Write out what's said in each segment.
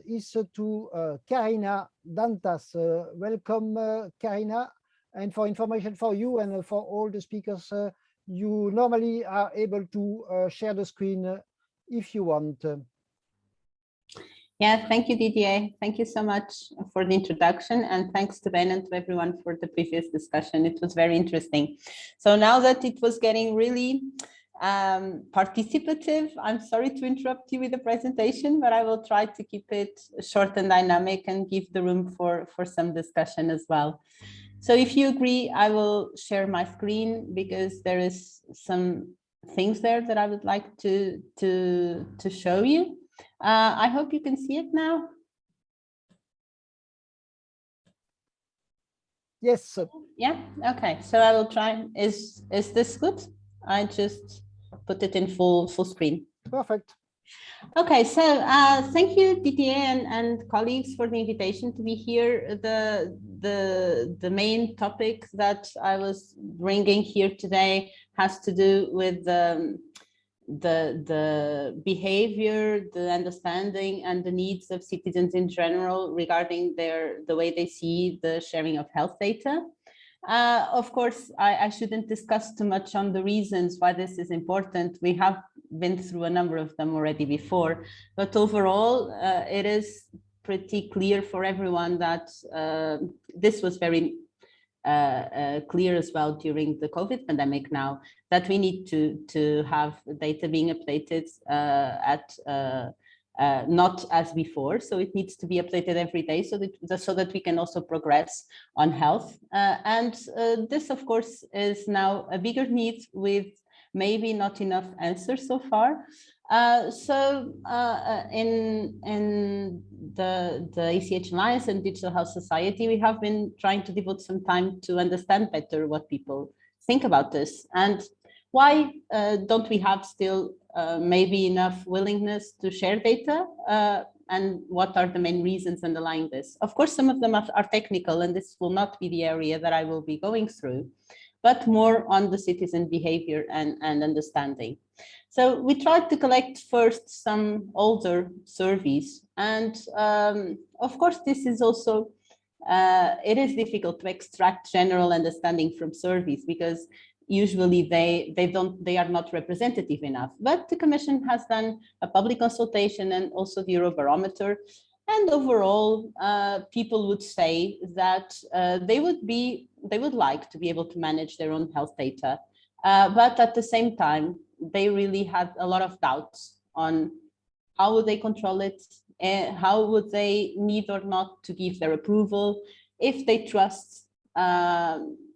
is to Carina Dantas. Welcome, Carina. And for information for you and for all the speakers, you normally are able to share the screen if you want. Yeah, thank you, Didier. Thank you so much for the introduction, and thanks to Ben and to everyone for the previous discussion. It was very interesting. So now that it was getting really participative, I'm sorry to interrupt you with the presentation, but I will try to keep it short and dynamic and give the room for some discussion as well. So if you agree, I will share my screen because there is some things there that I would like to show you. I hope you can see it now. Yes. Yeah. Okay. So I will try. Is this good? I just put it in full screen. Perfect. Okay. So thank you, Didier and colleagues, for the invitation to be here. The main topic that I was bringing here today has to do with the behavior, the understanding, and the needs of citizens in general regarding the way they see the sharing of health data. Of course, I shouldn't discuss too much on the reasons why this is important. We have been through a number of them already before, but overall, it is pretty clear for everyone that this was very clear as well during the COVID pandemic now, that we need to have data being updated not as before. So it needs to be updated every day so that we can also progress on health. And this, of course, is now a bigger need with maybe not enough answers so far. In the ECHAlliance and Digital Health Society, we have been trying to devote some time to understand better what people think about this and why don't we have still maybe enough willingness to share data, and what are the main reasons underlying this. Of course, some of them are technical, and this will not be the area that I will be going through, but more on the citizen behavior and understanding. So we tried to collect first some older surveys, and of course this is also, it is difficult to extract general understanding from surveys because usually they are not representative enough. But the Commission has done a public consultation and also the Eurobarometer, and overall people would say that they would like to be able to manage their own health data, but at the same time they really had a lot of doubts on how would they control it, how would they need or not to give their approval, if they trust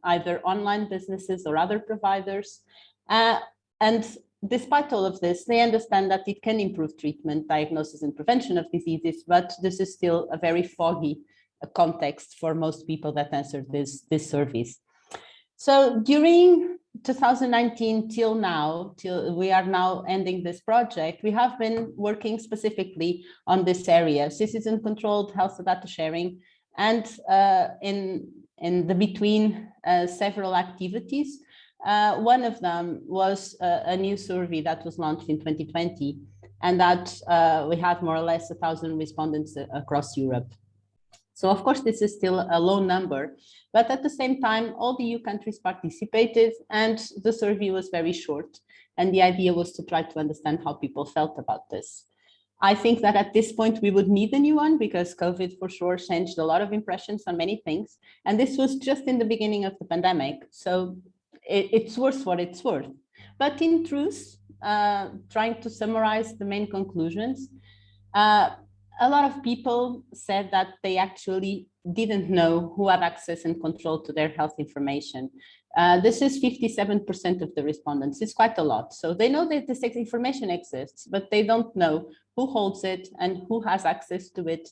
either online businesses or other providers. And despite all of this, they understand that it can improve treatment, diagnosis, and prevention of diseases, but this is still a very foggy context for most people that answered this surveys. So during 2019 till now, till we are now ending this project, we have been working specifically on this area, citizen-controlled health data sharing, and in the between several activities. One of them was a new survey that was launched in 2020, and that we had more or less 1,000 respondents across Europe. So of course, this is still a low number, but at the same time, all the EU countries participated and the survey was very short. And the idea was to try to understand how people felt about this. I think that at this point, we would need a new one because COVID for sure changed a lot of impressions on many things. And this was just in the beginning of the pandemic. So it's worth what it's worth. But in truth, trying to summarize the main conclusions, a lot of people said that they actually didn't know who had access and control to their health information. This is 57% of the respondents. It's quite a lot. So they know that this information exists, but they don't know who holds it and who has access to it.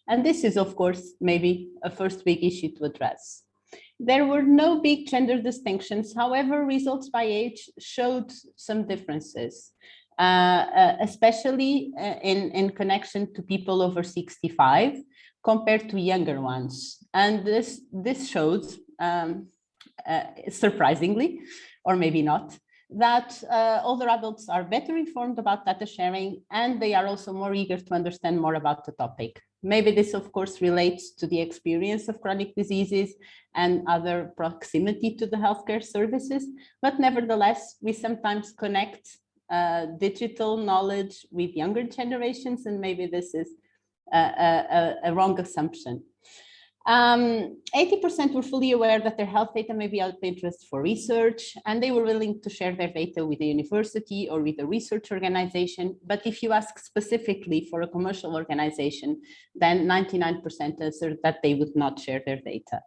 And this is, of course, maybe a first big issue to address. There were no big gender distinctions. However, results by age showed some differences, especially in connection to people over 65 compared to younger ones. And this shows, surprisingly, or maybe not, that older adults are better informed about data sharing, and they are also more eager to understand more about the topic. Maybe this, of course, relates to the experience of chronic diseases and other proximity to the healthcare services. But nevertheless, we sometimes connect digital knowledge with younger generations, and maybe this is a wrong assumption. 80% were fully aware that their health data may be of interest for research, and they were willing to share their data with a university or with a research organization. But if you ask specifically for a commercial organization, then 99% answered that they would not share their data.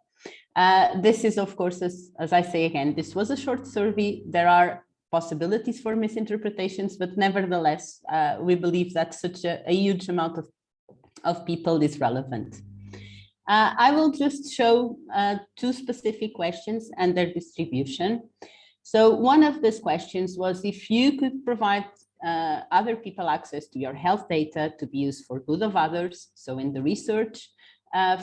This is, of course, as I say again, this was a short survey. There are possibilities for misinterpretations, but nevertheless, we believe that such a huge amount of people is relevant. I will just show two specific questions and their distribution. So one of these questions was if you could provide other people access to your health data to be used for good of others. So in the research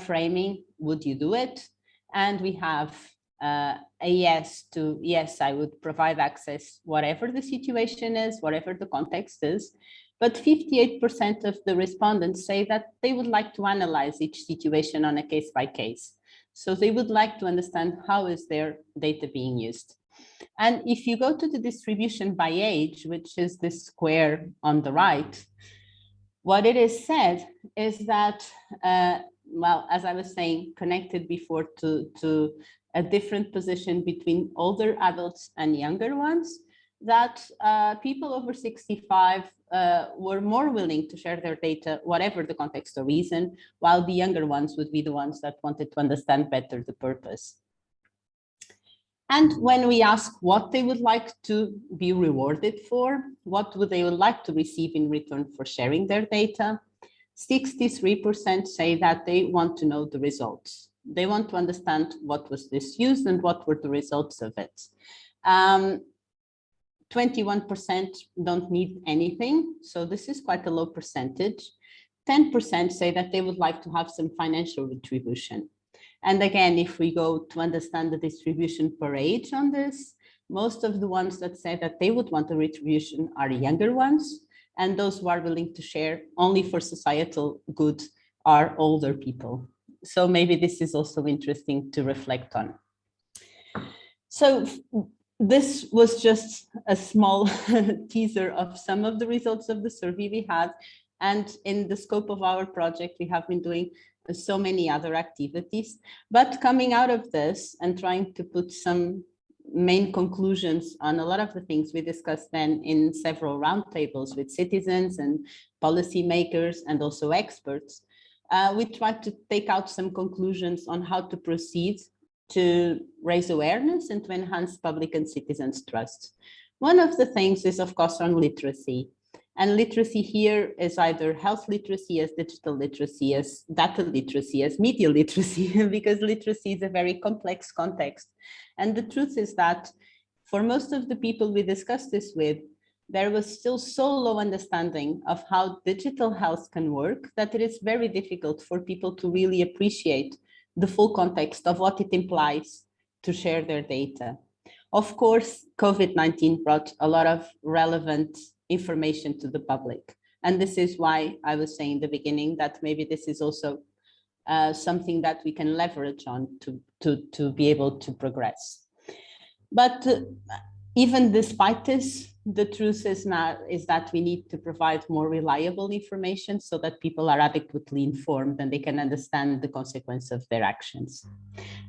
framing, would you do it? And we have a yes to yes, I would provide access, whatever the situation is, whatever the context is. But 58% of the respondents say that they would like to analyze each situation on a case by case. So they would like to understand how is their data being used. And if you go to the distribution by age, which is this square on the right, what it is said is that, well, as I was saying, connected before to a different position between older adults and younger ones, that people over 65 were more willing to share their data, whatever the context or reason, while the younger ones would be the ones that wanted to understand better the purpose. And when we ask what they would like to be rewarded for, what would they would like to receive in return for sharing their data, 63% say that they want to know the results. They want to understand what was this used and what were the results of it. 21% don't need anything, so this is quite a low percentage. 10% say that they would like to have some financial retribution. And again, if we go to understand the distribution per age on this, most of the ones that say that they would want a retribution are younger ones, and those who are willing to share only for societal good are older people. So maybe this is also interesting to reflect on. So this was just a small teaser of some of the results of the survey we had. And in the scope of our project, we have been doing so many other activities. But coming out of this and trying to put some main conclusions on a lot of the things we discussed then in several roundtables with citizens and policymakers and also experts, we tried to take out some conclusions on how to proceed to raise awareness and to enhance public and citizens' trust. One of the things is, of course, on literacy. And literacy here is either health literacy, as digital literacy, as data literacy, as media literacy, because literacy is a very complex context. And the truth is that for most of the people we discussed this with, there was still so low understanding of how digital health can work that it is very difficult for people to really appreciate the full context of what it implies to share their data. Of course, COVID-19 brought a lot of relevant information to the public. And this is why I was saying in the beginning that maybe this is also something that we can leverage on to be able to progress. But even despite this, the truth is that we need to provide more reliable information so that people are adequately informed and they can understand the consequence of their actions.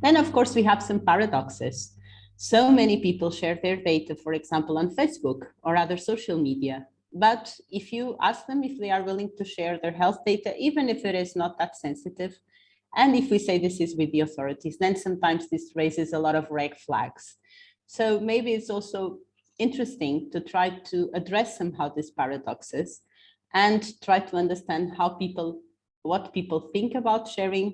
Then, of course, we have some paradoxes. So many people share their data, for example, on Facebook or other social media. But if you ask them if they are willing to share their health data, even if it is not that sensitive, and if we say this is with the authorities, then sometimes this raises a lot of red flags. So maybe it's also interesting to try to address somehow these paradoxes and try to understand how what people think about sharing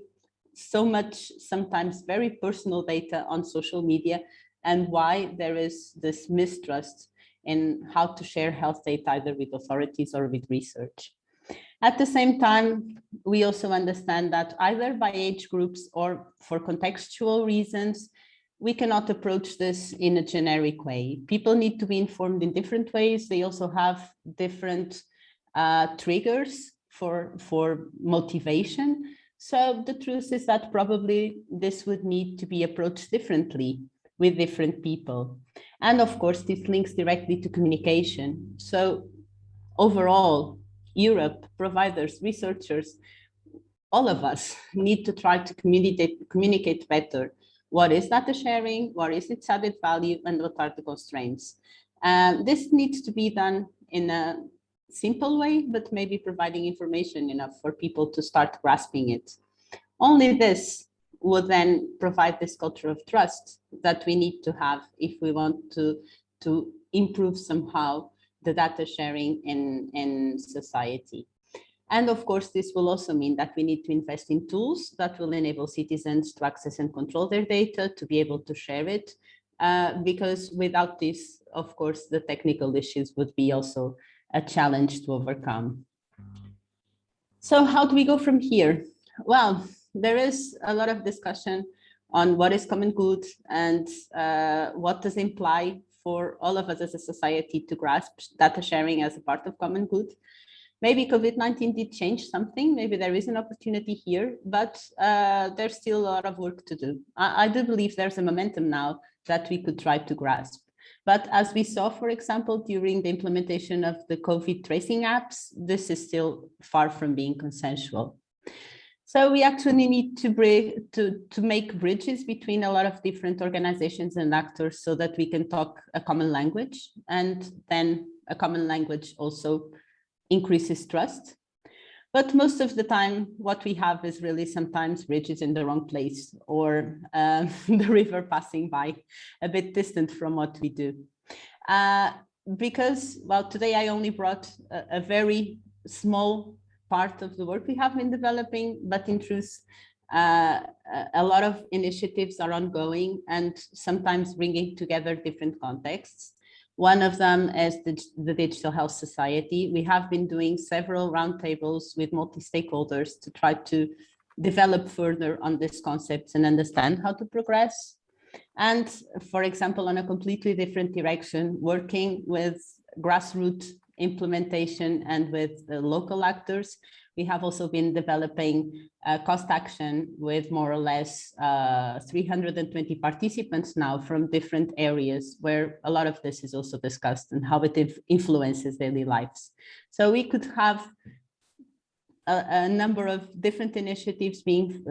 so much, sometimes very personal data on social media, and why there is this mistrust in how to share health data either with authorities or with research. At the same time, we also understand that either by age groups or for contextual reasons, we cannot approach this in a generic way. People need to be informed in different ways. They also have different triggers for motivation. So the truth is that probably this would need to be approached differently with different people. And of course, this links directly to communication. So overall, Europe, providers, researchers, all of us need to try to communicate better. What is data sharing? What is its added value? And what are the constraints? This needs to be done in a simple way, but maybe providing information enough for people to start grasping it. Only this will then provide this culture of trust that we need to have if we want to improve somehow the data sharing in society. And of course, this will also mean that we need to invest in tools that will enable citizens to access and control their data, to be able to share it, because without this, of course, the technical issues would be also a challenge to overcome. So how do we go from here? Well, there is a lot of discussion on what is common good and what does imply for all of us as a society to grasp data sharing as a part of common good. Maybe COVID-19 did change something. Maybe there is an opportunity here, but there's still a lot of work to do. I do believe there's a momentum now that we could try to grasp. But as we saw, for example, during the implementation of the COVID tracing apps, this is still far from being consensual. So we actually need to make bridges between a lot of different organizations and actors so that we can talk a common language, and then a common language also increases trust. But most of the time, what we have is really sometimes bridges in the wrong place, or the river passing by a bit distant from what we do. Because, well, today I only brought a very small part of the work we have been developing, but in truth, a lot of initiatives are ongoing and sometimes bringing together different contexts. One of them is the Digital Health Society. We have been doing several roundtables with multi-stakeholders to try to develop further on these concepts and understand how to progress. And for example, on a completely different direction, working with grassroots implementation and with the local actors, we have also been developing COST Action with more or less 320 participants now from different areas, where a lot of this is also discussed and how it influences daily lives. So we could have a number of different initiatives being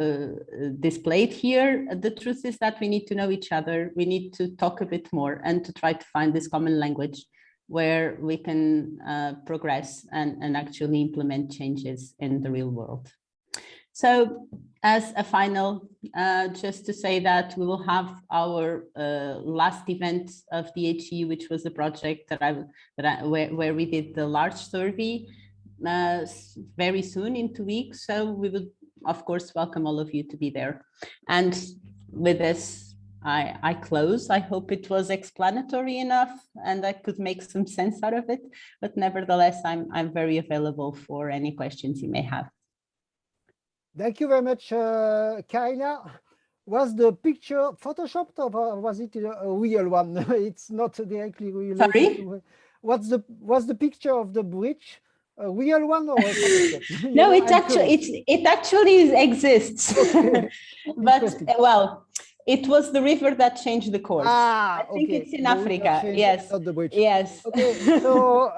displayed here. The truth is that we need to know each other. We need to talk a bit more and to try to find this common language where we can progress and actually implement changes in the real world. So as a final, just to say that we will have our last event of the HE, which was a project where we did the large survey very soon in 2 weeks. So we would, of course, welcome all of you to be there. And with this, I close. I hope it was explanatory enough and I could make some sense out of it, but nevertheless, I'm very available for any questions you may have. Thank you very much, Carina. Was the picture photoshopped or was it a real one? It's not directly related. Sorry? To, was the picture of the bridge a real one or a Photoshop? No, it actually exists. Okay. But well, it was the river that changed the course. I think it's in Africa. Yes. Not the bridge. Yes. Okay. So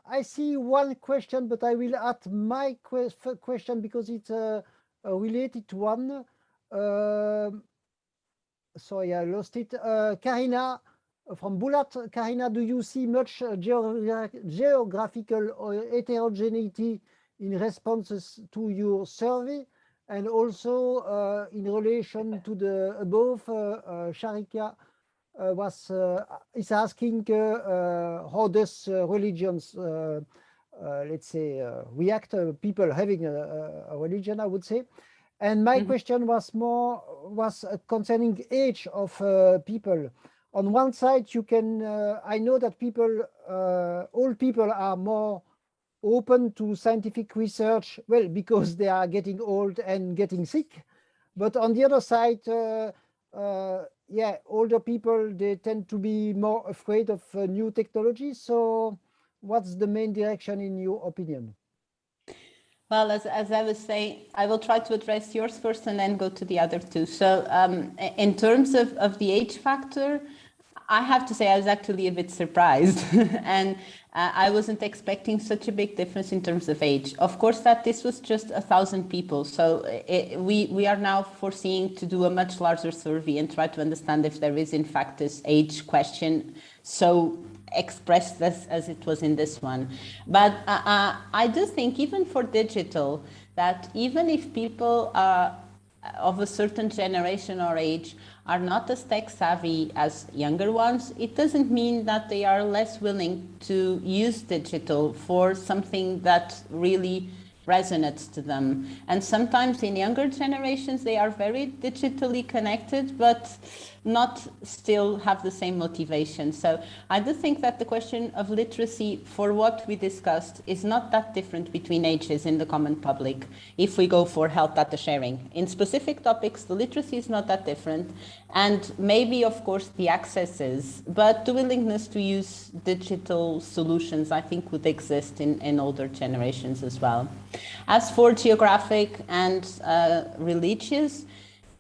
I see one question, but I will add my question because it's a related one. Sorry, I lost it. Carina from Bulat. Carina, do you see much geographical heterogeneity in responses to your survey? And also in relation to the above, Sharika is asking how does religions, let's say, react, people having a religion, I would say. And my question was concerning age of people. On one side, you can, I know that people, old people are more open to scientific research, well, because they are getting old and getting sick. But on the other side, yeah, older people, they tend to be more afraid of new technology. So what's the main direction in your opinion? Well, as I was saying, I will try to address yours first and then go to the other two. So in terms of the age factor, I have to say I was actually a bit surprised and I wasn't expecting such a big difference in terms of age. Of course, that this was just 1,000 people. So we are now foreseeing to do a much larger survey and try to understand if there is in fact this age question so expressed as it was in this one. But I do think even for digital, that even if people are of a certain generation or age are not as tech savvy as younger ones, it doesn't mean that they are less willing to use digital for something that really resonates to them. And sometimes in younger generations, they are very digitally connected, but not still have the same motivation. So I do think that the question of literacy for what we discussed is not that different between ages in the common public if we go for health data sharing. In specific topics, the literacy is not that different. And maybe, of course, the access is, but the willingness to use digital solutions, I think, would exist in older generations as well. As for geographic and religious,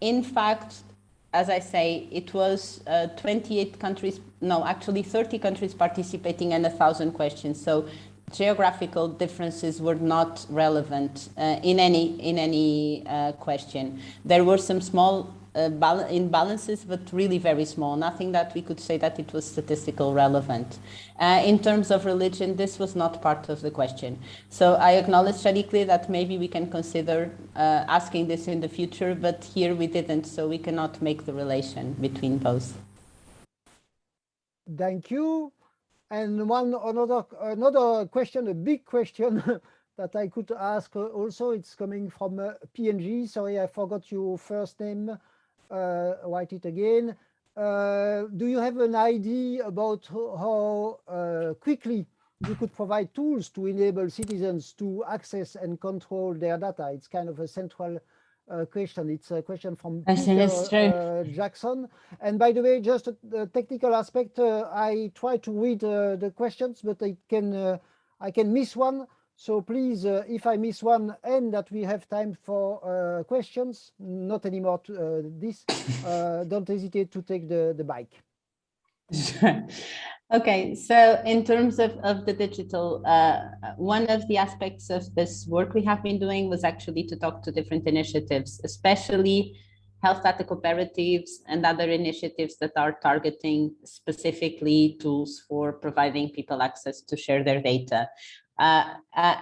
in fact, as I say, it was 28 countries, no, actually 30 countries participating and 1,000 questions. So geographical differences were not relevant in any question. There were some small imbalances, but really very small. Nothing that we could say that it was statistical relevant. In terms of religion, this was not part of the question. So I acknowledge, Shariqli, that maybe we can consider asking this in the future, but here we didn't, so we cannot make the relation between both. Thank you. And another question, a big question that I could ask also, it's coming from PNG. Sorry, I forgot your first name. Write it again. Do you have an idea about how quickly you could provide tools to enable citizens to access and control their data? It's kind of a central question. It's a question from Peter Jackson. And by the way, just a technical aspect, I try to read the questions, but I can miss one. So please, if I miss one and that we have time for questions, not anymore this, don't hesitate to take the mic. Sure. Okay, so in terms of the digital, one of the aspects of this work we have been doing was actually to talk to different initiatives, especially health data cooperatives and other initiatives that are targeting specifically tools for providing people access to share their data.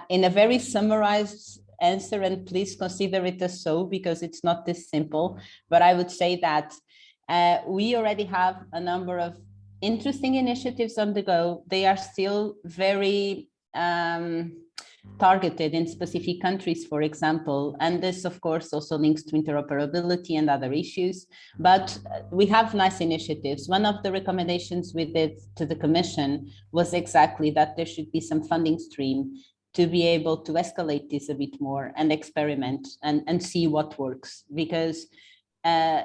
In a very summarized answer, and please consider it as so, because it's not this simple, but I would say that we already have a number of interesting initiatives on the go. They are still very targeted in specific countries, for example, and this of course also links to interoperability and other issues, but we have nice initiatives. One of the recommendations we did to the Commission was exactly that there should be some funding stream to be able to escalate this a bit more and experiment and see what works, because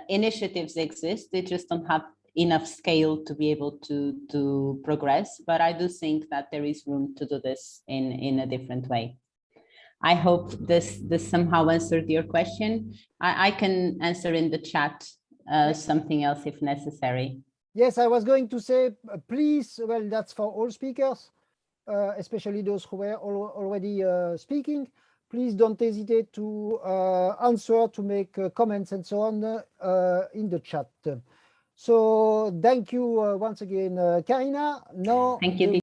initiatives exist, they just don't have enough scale to be able to progress. But I do think that there is room to do this in a different way. I hope this somehow answered your question. I can answer in the chat something else if necessary. Yes, I was going to say, please, well, that's for all speakers, especially those who were already speaking. Please don't hesitate to answer, to make comments and so on in the chat. So thank you once again, Carina. Now, thank you.